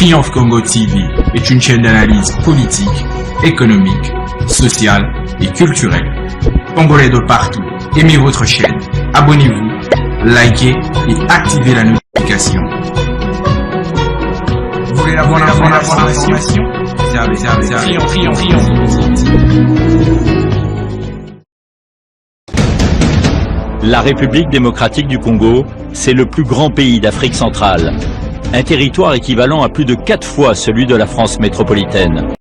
Triomphe Congo TV est une chaîne d'analyse politique, économique, sociale et culturelle. Congolais de partout, aimez votre chaîne, abonnez-vous, likez et activez la notification. Vous voulez la bonne information? Triomphe. La République démocratique du Congo, c'est le plus grand pays d'Afrique centrale. Un territoire équivalent à plus de 4 fois celui de la France métropolitaine.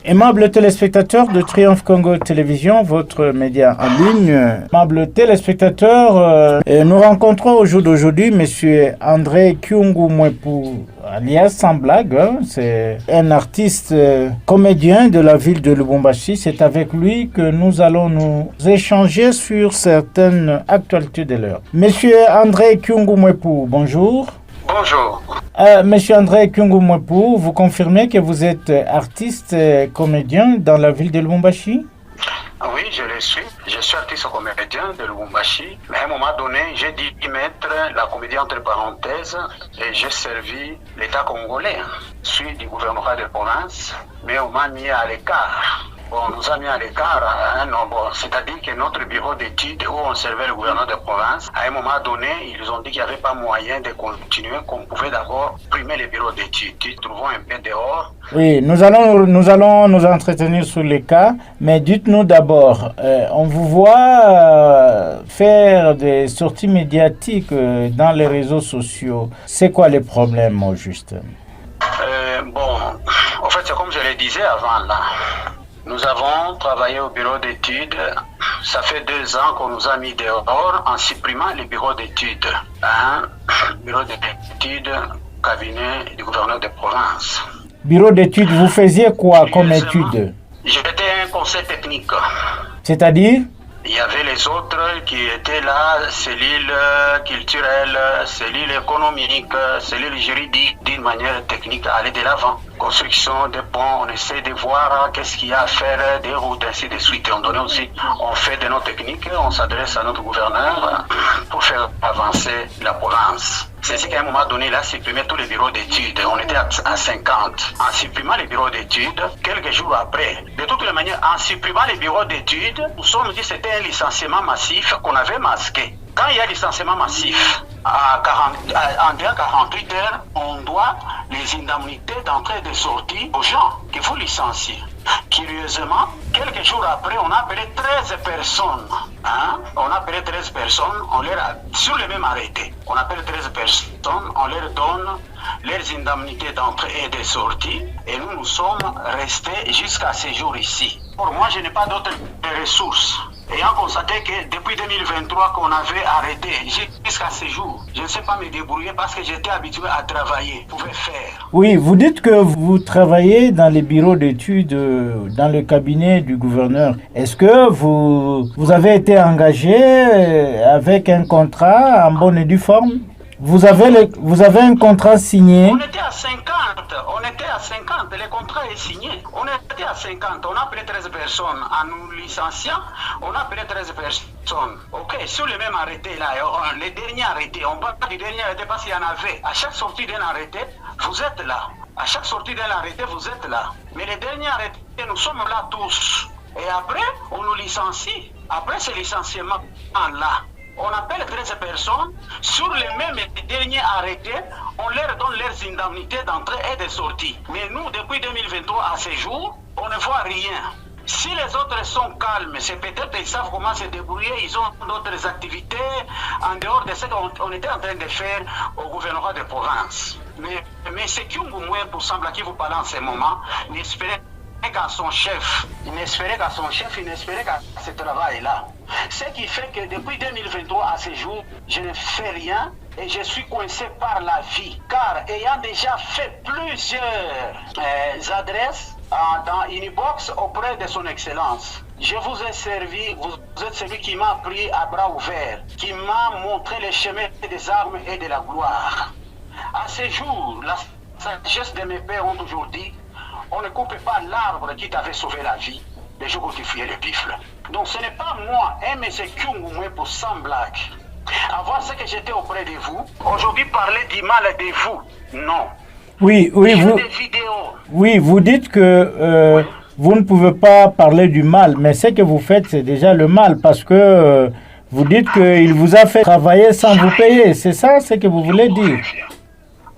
Aimables téléspectateurs de Triomphe Congo Télévision, votre média en ligne. Aimables téléspectateurs, nous rencontrons au jour d'aujourd'hui M. André Kyungu Mwepu, alias Sans Blague. C'est un artiste comédien de la ville de Lubumbashi. C'est avec lui que nous allons nous échanger sur certaines actualités de l'heure. M. André Kyungu Mwepu, bonjour. Bonjour. Monsieur André Kyungu Mwepu, vous confirmez que vous êtes artiste comédien dans la ville de Lubumbashi? Oui, je le suis. Je suis artiste comédien de Lubumbashi. Mais à un moment donné, j'ai dû mettre la comédie entre parenthèses et j'ai servi l'État congolais. Je suis du gouvernement de province, mais on m'a mis à l'écart. On nous a mis à l'écart, c'est-à-dire que notre bureau d'études où on servait le gouvernement de province, à un moment donné, ils ont dit qu'il n'y avait pas moyen de continuer, qu'on pouvait d'abord primer les bureaux d'études. Trouvons un peu dehors. Oui, nous allons nous entretenir sur les cas, mais dites-nous d'abord, on vous voit faire des sorties médiatiques dans les réseaux sociaux. C'est quoi les problèmes au juste? En fait, c'est comme je le disais avant là. Nous avons travaillé au bureau d'études. Ça fait 2 ans qu'on nous a mis dehors en supprimant les bureaux d'études. Bureau d'études, cabinet du gouverneur de province. Bureau d'études, vous faisiez quoi comme études? J'étais un conseil technique. C'est-à-dire? Il y avait les autres qui étaient là, cellules culturelles, cellules économiques, cellules juridiques, d'une manière technique à aller de l'avant. Construction des ponts, on essaie de voir qu'est-ce qu'il y a à faire, des routes, ainsi de suite. Et on fait de nos techniques, on s'adresse à notre gouverneur pour faire avancer la province. C'est ce qu'à un moment donné, il a supprimé tous les bureaux d'études. On était à 50. En supprimant les bureaux d'études, quelques jours après, de toutes les manières, en supprimant les bureaux d'études, nous sommes dit que c'était un licenciement massif qu'on avait masqué. Quand il y a licenciement massif, en 48 heures, on doit les indemnités d'entrée et de sortie aux gens qu'il faut licencier. Curieusement, quelques jours après, on a appelé 13 personnes. On a appelé 13 personnes, sur le même arrêté. On appelle 13 personnes, on leur donne leurs indemnités d'entrée et de sortie. Et nous sommes restés jusqu'à ce jour ici. Pour moi, je n'ai pas d'autres ressources. Ayant constaté que depuis 2023 qu'on avait arrêté jusqu'à ce jour, je ne sais pas me débrouiller parce que j'étais habitué à travailler, je pouvais faire. Oui, vous dites que vous travaillez dans les bureaux d'études, dans le cabinet du gouverneur. Est-ce que vous avez été engagé avec un contrat en bonne et due forme? Vous avez un contrat signé? On était à 50, le contrat est signé. On était à 50, on a appelé 13 personnes en nous licenciant, on a appelé 13 personnes. Ok, sur le même arrêté là, les derniers arrêtés, on parle du dernier arrêté parce qu'il y en avait. À chaque sortie d'un arrêté, vous êtes là. À chaque sortie d'un arrêté, vous êtes là. Mais les derniers arrêtés, nous sommes là tous. Et après, on nous licencie. Après ce licenciement-là, on appelle 13 personnes, sur les mêmes derniers arrêtés, on leur donne indemnités d'entrée et de sortie. Mais nous, depuis 2023 à ce jour, on ne voit rien. Si les autres sont calmes, c'est peut-être qu'ils savent comment se débrouiller, ils ont d'autres activités en dehors de ce qu'on était en train de faire au gouvernement de province. Mais ce qui vous semble à qui vous parlez en ce moment, n'espérez qu'à son chef, il n'espérait qu'à ce travail-là. Ce qui fait que depuis 2023 à ce jour, je ne fais rien et je suis coincé par la vie. Car ayant déjà fait plusieurs adresses dans Unibox auprès de son excellence, je vous ai servi, vous êtes celui qui m'a pris à bras ouverts, qui m'a montré les chemins des armes et de la gloire. À ce jour, la sagesse de mes pères ont toujours dit, on ne coupe pas l'arbre qui t'avait sauvé la vie le jour où tu fuyais le pifle. Donc ce n'est pas moi, M. Kyungu Mwepu, sans blague. Avoir ce que j'étais auprès de vous, aujourd'hui parler du mal de vous, non. Oui, vous dites que vous ne pouvez pas parler du mal, mais ce que vous faites, c'est déjà le mal, parce que vous dites qu'il vous a fait travailler sans vous payer. C'est ça ce que vous voulez dire?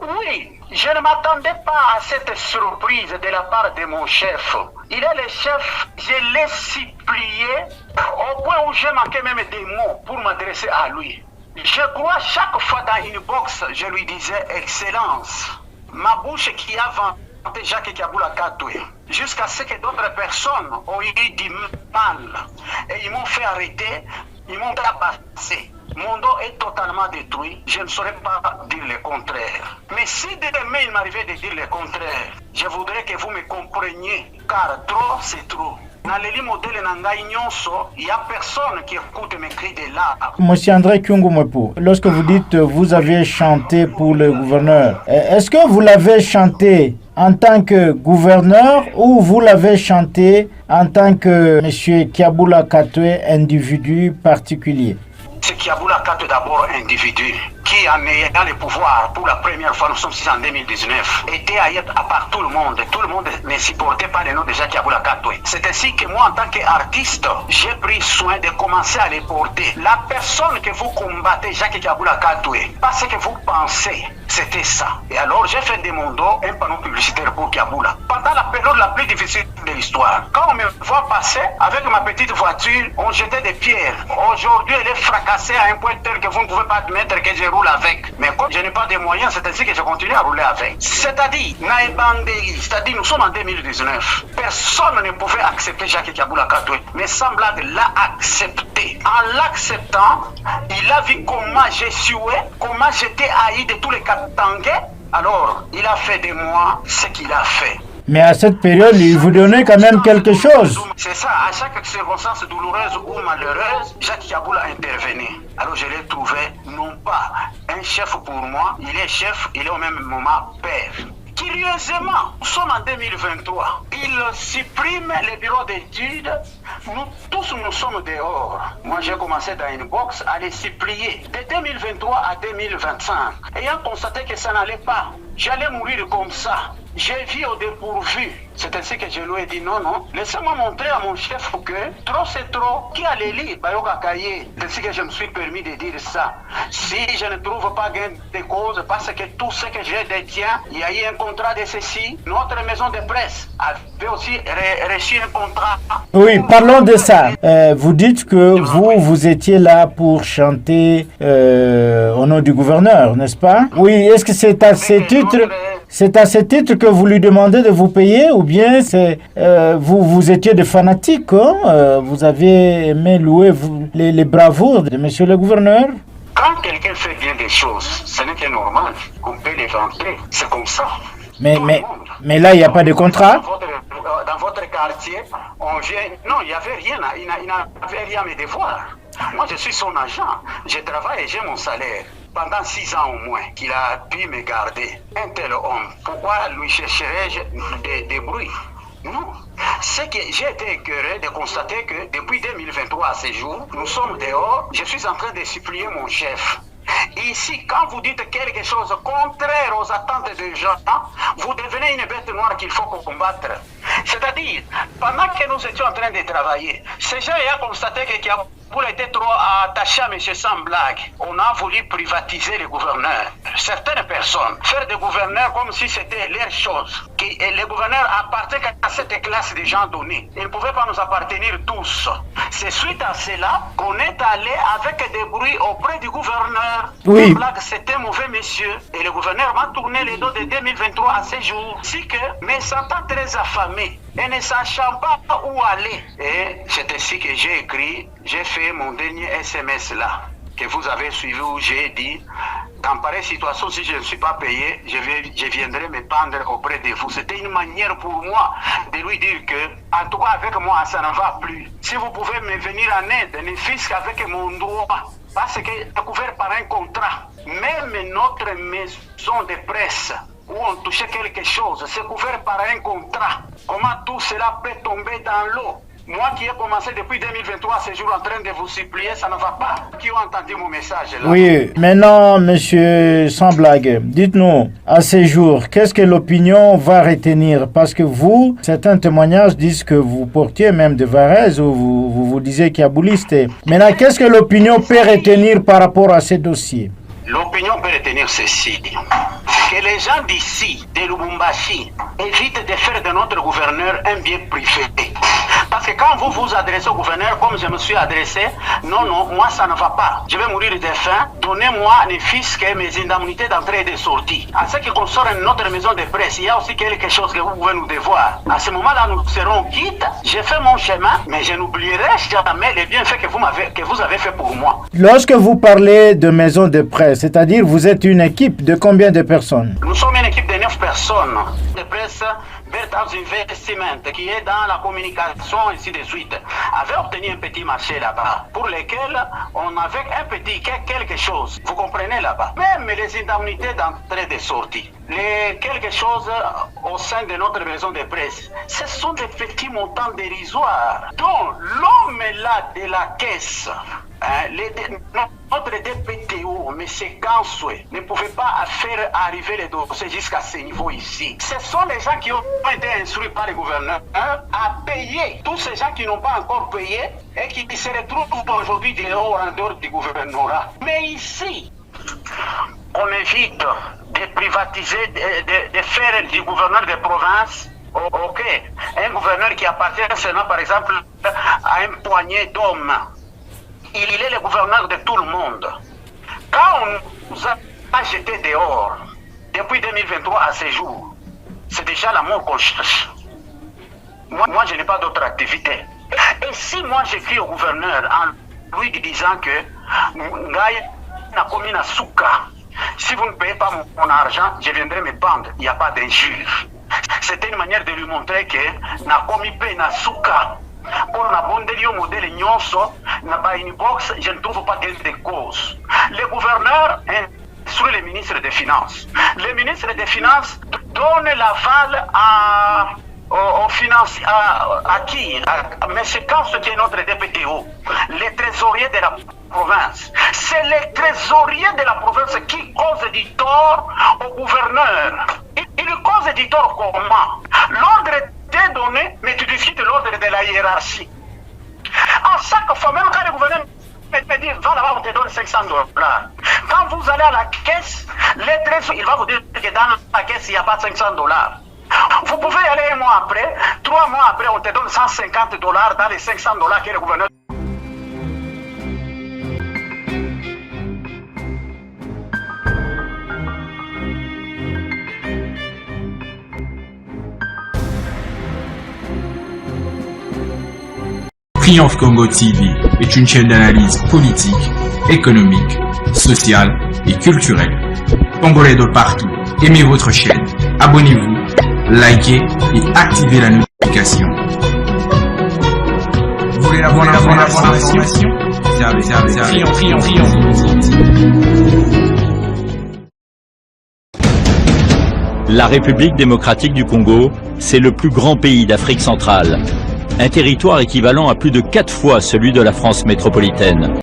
Oui. Je ne m'attendais pas à cette surprise de la part de mon chef. Il est le chef, je l'ai supplié au point où j'ai manqué même des mots pour m'adresser à lui. Je crois chaque fois dans une box, je lui disais « Excellence ». Ma bouche qui a vanté Jacques Kabula Katoué, jusqu'à ce que d'autres personnes ont eu du mal. Et ils m'ont fait arrêter, ils m'ont tabassé. Mon dos est totalement détruit, je ne saurais pas dire le contraire. Mais si demain il m'arrivait de dire le contraire, je voudrais que vous me compreniez, car trop c'est trop. Dans les modèles il n'y a personne qui écoute mes cris de larmes. Monsieur André Kyungu Mwepu, lorsque vous dites vous avez chanté pour le gouverneur, est-ce que vous l'avez chanté en tant que gouverneur ou vous l'avez chanté en tant que monsieur Kabula Katoué, individu particulier? C'est Kabula Katoué d'abord individu qui, en ayant le pouvoir pour la première fois, nous sommes ici en 2019, était à part tout le monde. Tout le monde ne supportait pas le nom de Jacques Kabula Katoué. C'est ainsi que moi, en tant qu'artiste, j'ai pris soin de commencer à les porter. La personne que vous combattez, Jacques Kabula Katoué, pas ce que vous pensez, c'était ça. Et alors, j'ai fait de mon dos un panneau publicitaire pour Kabula. Pendant la période la plus difficile de l'histoire, quand on me voit passer avec ma petite voiture, on jetait des pierres. Aujourd'hui, elle est fracassée à un point tel que vous ne pouvez pas admettre que je roule avec. Mais comme je n'ai pas de moyens, c'est ainsi que je continue à rouler avec. C'est-à-dire, nous sommes en 2019. Personne ne pouvait accepter Jacques Kabula Katoué. Mais sans blague, l'a accepté. En l'acceptant, il a vu comment j'ai sué, comment j'étais haï de tous les Katangais. Alors, il a fait de moi ce qu'il a fait. Mais à cette période, il vous donnait quand même quelque chose. C'est ça, à chaque circonstance douloureuse ou malheureuse, Jacques Kabula intervenait. Alors je l'ai trouvé, non pas un chef pour moi, il est chef, il est au même moment père. Curieusement, nous sommes en 2023. Il supprime les bureaux d'études. Nous tous, nous sommes dehors. Moi, j'ai commencé dans une box à les supplier. De 2023 à 2025. Ayant constaté que ça n'allait pas, j'allais mourir comme ça. J'ai vu au dépourvu. C'est ainsi que je lui ai dit non, laissez-moi montrer à mon chef que trop c'est trop. Qui a les lits, Bayoka Kaye. C'est ainsi que je me suis permis de dire ça. Si je ne trouve pas gain de cause, parce que tout ce que je détiens, il y a eu un contrat de ceci. Notre maison de presse avait aussi reçu un contrat. Oui, parlons de ça. Vous dites que vous étiez là pour chanter au nom du gouverneur, n'est-ce pas? Oui, est-ce que c'est à ces titres... C'est à ce titre que vous lui demandez de vous payer ou bien c'est vous étiez des fanatiques, hein? Vous avez aimé louer les bravoures de monsieur le gouverneur? Quand quelqu'un fait bien des choses, ce n'est que normal. On peut les vanter. C'est comme ça. Mais là, il n'y a pas de contrat? Dans votre quartier, on vient... Non, il n'y avait rien. Il n'avait rien à mes devoirs. Moi, je suis son agent. Je travaille et j'ai mon salaire. Pendant 6 ans au moins, qu'il a pu me garder. Un tel homme, pourquoi lui chercherais-je des bruits? Non. C'est que j'ai été écœuré de constater que depuis 2023 à ce jour, nous sommes dehors, je suis en train de supplier mon chef. Ici, quand vous dites quelque chose contraire aux attentes des gens, vous devenez une bête noire qu'il faut combattre. C'est-à-dire, pendant que nous étions en train de travailler, ces gens ont constaté que Pour être trop attaché à M. Sans blague, on a voulu privatiser les gouverneurs. Certaines personnes, faire des gouverneurs comme si c'était leur chose. Les gouverneurs appartiennent à cette classe de gens donnés. Ils ne pouvaient pas nous appartenir tous. C'est suite à cela qu'on est allé avec des bruits auprès du gouverneur. Oui. Blague, c'était un mauvais monsieur. Et le gouverneur m'a tourné les dos de 2023 à ce jour. Si que, me sentant très affamé et ne sachant pas où aller. Et c'est ainsi que j'ai écrit, j'ai fait mon dernier SMS là, que vous avez suivi où j'ai dit, dans pareille situation, si je ne suis pas payé, je viendrai me pendre auprès de vous. C'était une manière pour moi de lui dire que, en tout cas avec moi, ça ne va plus. Si vous pouvez me venir en aide, ne fût-ce qu'avec mon droit, parce que c'est couvert par un contrat. Même notre maison de presse, où on touchait quelque chose, c'est couvert par un contrat. Comment tout cela peut tomber dans l'eau? Moi qui ai commencé depuis 2023 ce jour en train de vous supplier, ça ne va pas. Qui ont entendu mon message là? Oui, maintenant, monsieur, sans blague, dites-nous, à ces jours, qu'est-ce que l'opinion va retenir? Parce que vous, certains témoignages disent que vous portiez même de Varese ou vous disiez qu'il y a bouliste. Maintenant, qu'est-ce que l'opinion peut retenir par rapport à ces dossiers? L'opinion peut retenir ceci, que les gens d'ici, de Lubumbashi, évitent de faire de notre gouverneur un bien privé. Parce que quand vous vous adressez au gouverneur, comme je me suis adressé, non, moi ça ne va pas. Je vais mourir de faim, donnez-moi ne fût-ce que mes indemnités d'entrée et de sortie. En ce qui concerne notre maison de presse, il y a aussi quelque chose que vous pouvez nous devoir. À ce moment-là, nous serons quittes, j'ai fait mon chemin, mais je n'oublierai jamais les bienfaits que vous avez fait pour moi. Lorsque vous parlez de maison de presse, c'est-à-dire vous êtes une équipe de combien de personnes? Nous sommes une équipe de 9 personnes de presse Berthaus Investment, qui est dans la communication, ainsi de suite, avait obtenu un petit marché là-bas, pour lequel on avait un petit quelque chose, vous comprenez là-bas. Même les indemnités d'entrée et de sortie, les quelque chose au sein de notre maison de presse, ce sont des petits montants dérisoires, dont l'homme là de la caisse, notre DPTO, M. Gansoué, ne pouvait pas faire arriver les dossiers jusqu'à ce niveau ici. Ce sont les gens qui ont été instruits par le gouverneur à payer tous ces gens qui n'ont pas encore payé et qui se retrouvent aujourd'hui en dehors du gouvernorat. Mais ici, on évite de privatiser, de faire du gouverneur de province, ok, un gouverneur qui appartient seulement par exemple à un poignet d'hommes. Il est le gouverneur de tout le monde. Quand on nous a jetés dehors, depuis 2023 à ce jour, c'est déjà la mort qu'on cherche. Moi, je n'ai pas d'autre activité. Et si moi j'écris au gouverneur en lui disant que Ngai n'a commis un souka, si vous ne payez pas mon argent, je viendrai me pendre. Il n'y a pas d'injure. C'était une manière de lui montrer que n'a commis pas un souka. Pour la bonne délire modèle nyonso, n'a pas une box, je ne trouve pas gain de cause. Le gouverneur instruit le ministre des Finances. Le ministre des Finances donne l'aval aux finances, à qui? À M. Kanso qui est notre DPTO, le trésorier de la province. C'est le trésorier de la province qui cause du tort au gouverneur. Il cause du tort comment? L'ordre est donné, mais tu discutes l'ordre de la hiérarchie. À chaque fois, même quand le gouverneur me dit, va là-bas, on te donne $500. Quand vous allez à la caisse, le trésorier, il va vous dire que dans la caisse, il n'y a pas $500. Vous pouvez y aller un mois après, 3 mois après, on te donne $150 dans les $500 que le gouverneur. Triomphe Congo TV est une chaîne d'analyse politique, économique, sociale et culturelle. Congolais de partout, aimez votre chaîne, abonnez-vous, likez et activez la notification. Vous voulez la bonne information? Triomphe. La République démocratique du Congo, c'est le plus grand pays d'Afrique centrale. Un territoire équivalent à plus de 4 fois celui de la France métropolitaine.